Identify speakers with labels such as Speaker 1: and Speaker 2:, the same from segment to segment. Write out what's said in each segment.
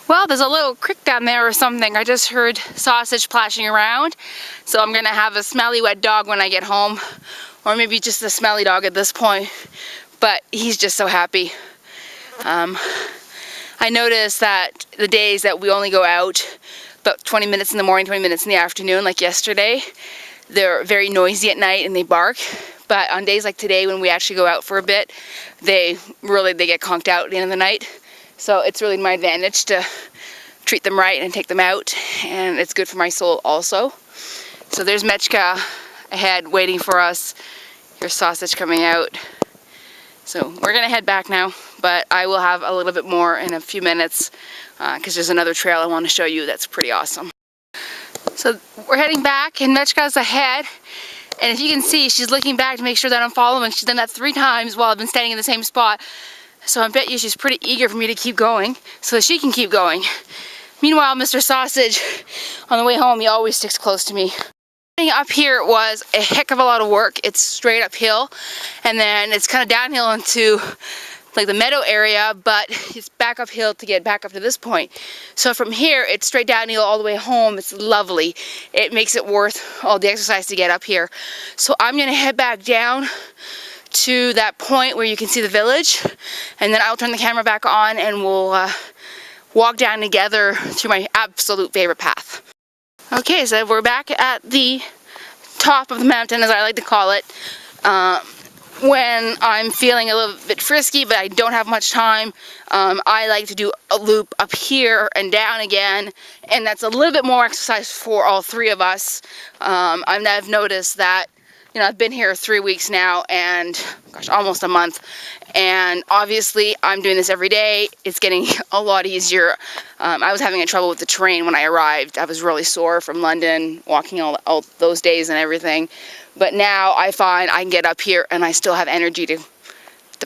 Speaker 1: Well, there's a little creek down there or something. I just heard Sausage splashing around. So I'm gonna have a smelly wet dog when I get home. Or maybe just a smelly dog at this point. But he's just so happy. I noticed that the days that we only go out about 20 minutes in the morning, 20 minutes in the afternoon, like yesterday, they're very noisy at night and they bark. But on days like today when we actually go out for a bit, they get conked out at the end of the night. So it's really my advantage to treat them right and take them out, and it's good for my soul also. So there's Mechka ahead waiting for us. Here's Sausage coming out. So we're gonna head back now, but I will have a little bit more in a few minutes because there's another trail I want to show you that's pretty awesome. So we're heading back and Mechka's ahead. And if you can see, she's looking back to make sure that I'm following. She's done that 3 times while I've been standing in the same spot. So I bet you she's pretty eager for me to keep going so that she can keep going. Meanwhile, Mr. Sausage, on the way home, he always sticks close to me. Getting up here was a heck of a lot of work. It's straight uphill, and then it's kind of downhill into like the meadow area, but it's back uphill to get back up to this point. So from here, it's straight downhill all the way home. It's lovely. It makes it worth all the exercise to get up here. So I'm gonna head back down to that point where you can see the village, and then I'll turn the camera back on and we'll walk down together through my absolute favorite path. Okay, so we're back at the top of the mountain, as I like to call it, when I'm feeling a little bit frisky but I don't have much time. I like to do a loop up here and down again, and that's a little bit more exercise for all 3 of us. I've noticed that, you know, I've been here 3 weeks now, and gosh, almost a month, and obviously I'm doing this every day. It's getting a lot easier. I was having trouble with the terrain when I arrived. I was really sore from London, walking all those days and everything, but now I find I can get up here and I still have energy to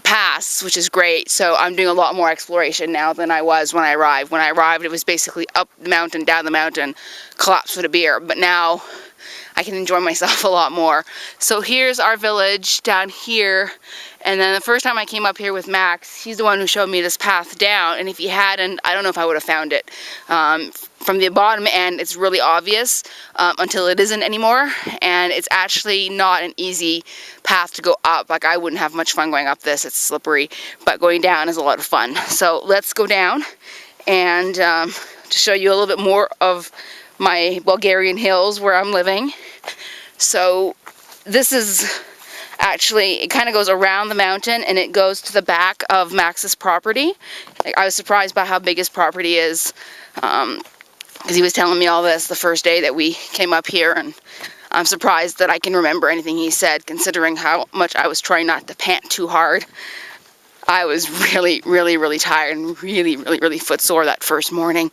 Speaker 1: pass, which is great. So I'm doing a lot more exploration now than I was when I arrived. When I arrived, it was basically up the mountain, down the mountain, collapse with a beer, but now I can enjoy myself a lot more. So here's our village down here, and then the first time I came up here with Max, he's the one who showed me this path down, and if he hadn't, I don't know if I would have found it. From the bottom end, it's really obvious until it isn't anymore, and it's actually not an easy path to go up. Like, I wouldn't have much fun going up this, it's slippery, but going down is a lot of fun. So let's go down and to show you a little bit more of my Bulgarian hills where I'm living. So this is actually, it kind of goes around the mountain and it goes to the back of Max's property. I was surprised by how big his property is, because he was telling me all this the first day that we came up here, and I'm surprised that I can remember anything he said, considering how much I was trying not to pant too hard. I was really tired and really footsore that first morning,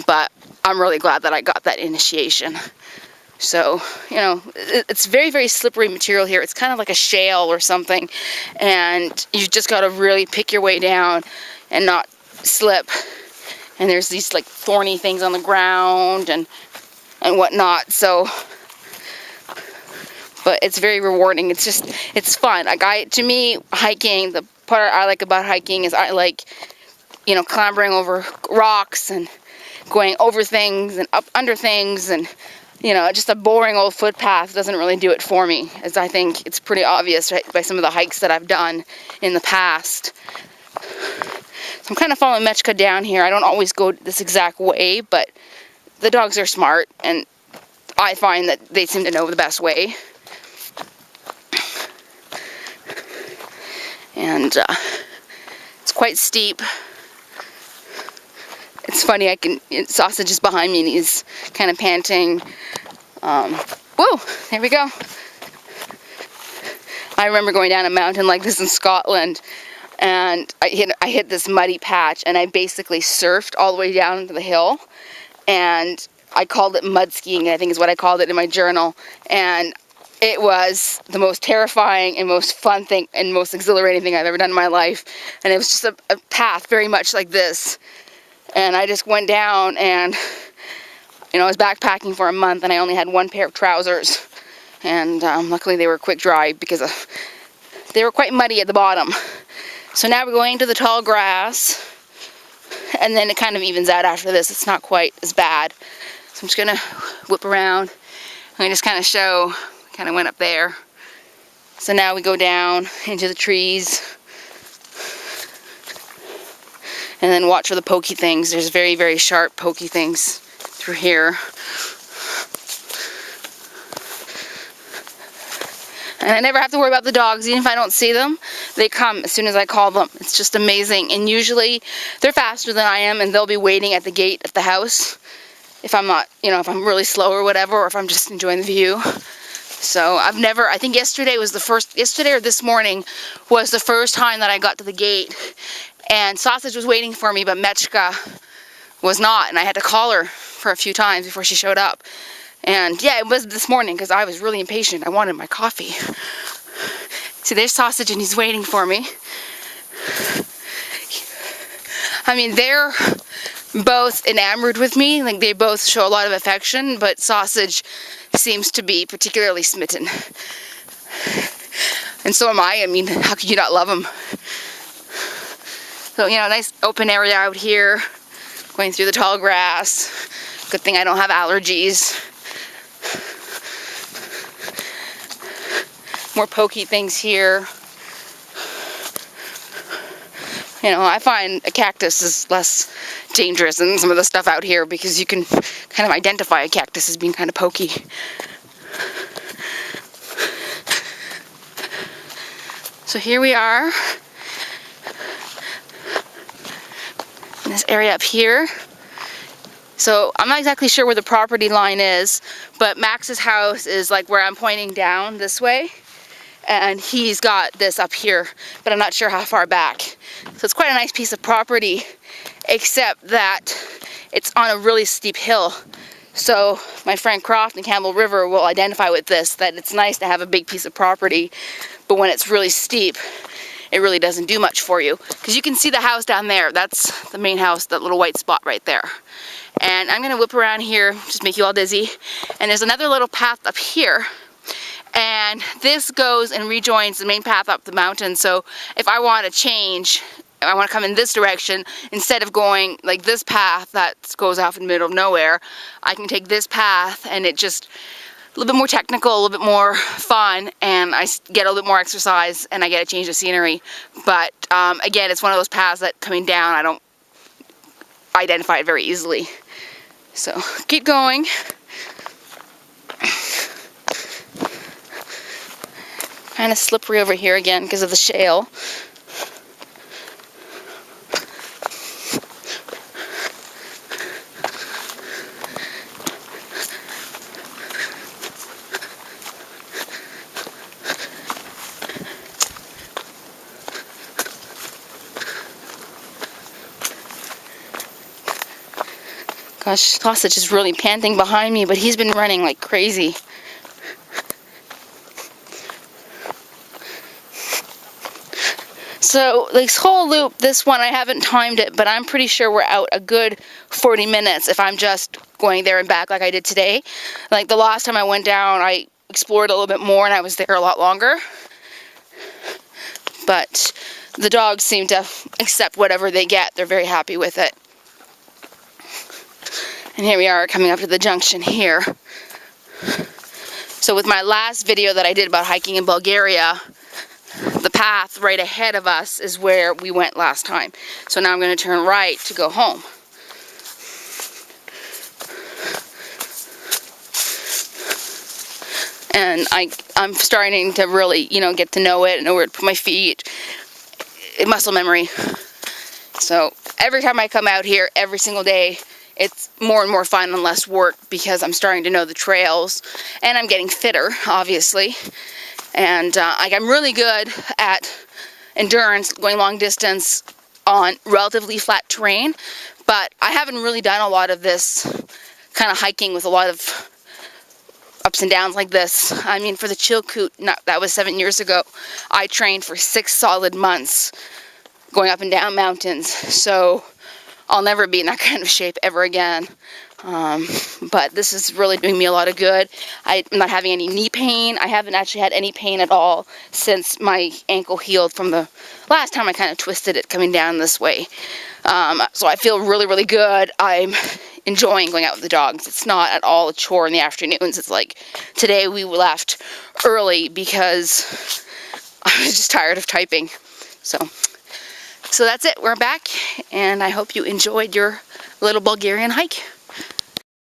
Speaker 1: but I'm really glad that I got that initiation. So, you know, it's very slippery material here. It's kind of like a shale or something, and you've just got to really pick your way down and not slip. And there's these like thorny things on the ground and whatnot. So, but it's very rewarding. It's fun. Like, to me, hiking, the part I like about hiking is I like, you know, clambering over rocks and going over things and up under things, and, you know, just a boring old footpath doesn't really do it for me, as I think it's pretty obvious, right, by some of the hikes that I've done in the past. So I'm kind of following Mechka down here. I don't always go this exact way, but the dogs are smart, and I find that they seem to know the best way. And it's quite steep. It's funny, Sausage is behind me and he's kind of panting. Whoa, there we go. I remember going down a mountain like this in Scotland, and I hit this muddy patch, and I basically surfed all the way down to the hill, and I called it mud skiing, I think is what I called it in my journal, and it was the most terrifying and most fun thing and most exhilarating thing I've ever done in my life. And it was just a path very much like this. And I just went down, and, you know, I was backpacking for a month and I only had 1 pair of trousers. And luckily they were quick dry because they were quite muddy at the bottom. So now we're going to the tall grass and then it kind of evens out after this. It's not quite as bad. So I'm just gonna whip around and just kind of show, kind of went up there. So now we go down into the trees and then watch for the pokey things. There's very, very sharp pokey things through here. And I never have to worry about the dogs. Even if I don't see them, they come as soon as I call them. It's just amazing. And usually they're faster than I am, and they'll be waiting at the gate of the house if I'm not, you know, if I'm really slow or whatever, or if I'm just enjoying the view. So I think yesterday or this morning was the first time that I got to the gate, and Sausage was waiting for me, but Mechka was not, and I had to call her for a few times before she showed up. And yeah, it was this morning because I was really impatient. I wanted my coffee. See, there's Sausage and he's waiting for me. I mean, they're both enamored with me. Like, they both show a lot of affection, but Sausage seems to be particularly smitten. And so am I. I mean, how could you not love him? So, you know, nice open area out here, going through the tall grass. Good thing I don't have allergies. More pokey things here. You know, I find a cactus is less dangerous than some of the stuff out here because you can kind of identify a cactus as being kind of pokey. So here we are in this area up here. So I'm not exactly sure where the property line is, but Max's house is like where I'm pointing down this way. And he's got this up here, but I'm not sure how far back. So it's quite a nice piece of property, except that it's on a really steep hill. So my friend Croft and Campbell River will identify with this, that it's nice to have a big piece of property, but when it's really steep, it really doesn't do much for you. Because you can see the house down there. That's the main house, that little white spot right there. And I'm gonna whip around here, just make you all dizzy. And there's another little path up here. And this goes and rejoins the main path up the mountain. So if I want to change, I want to come in this direction, instead of going like this path that goes off in the middle of nowhere, I can take this path, and it just a little bit more technical, a little bit more fun, and I get a little bit more exercise, and I get a change of scenery. But again, it's one of those paths that coming down, I don't identify it very easily. So keep going. Kind of slippery over here again because of the shale. Gosh, Sausage is really panting behind me, but he's been running like crazy. So this whole loop, this one, I haven't timed it, but I'm pretty sure we're out a good 40 minutes if I'm just going there and back like I did today. Like the last time I went down, I explored a little bit more and I was there a lot longer. But the dogs seem to accept whatever they get. They're very happy with it. And here we are coming up to the junction here. So with my last video that I did about hiking in Bulgaria, the path right ahead of us is where we went last time. So now I'm going to turn right to go home. And I'm starting to really, you know, get to know it and know where to put my feet. Muscle memory. So every time I come out here, every single day, it's more and more fun and less work because I'm starting to know the trails. And I'm getting fitter, obviously. And I'm really good at endurance, going long distance on relatively flat terrain, but I haven't really done a lot of this kind of hiking with a lot of ups and downs like this. I mean, for the Chilkoot, that was 7 years ago, I trained for 6 solid months going up and down mountains, so I'll never be in that kind of shape ever again. But this is really doing me a lot of good. I'm not having any knee pain. I haven't actually had any pain at all since my ankle healed from the last time I kind of twisted it coming down this way. So I feel really, really good. I'm enjoying going out with the dogs. It's not at all a chore in the afternoons. It's like today we left early because I was just tired of typing. So that's it. We're back, and I hope you enjoyed your little Bulgarian hike.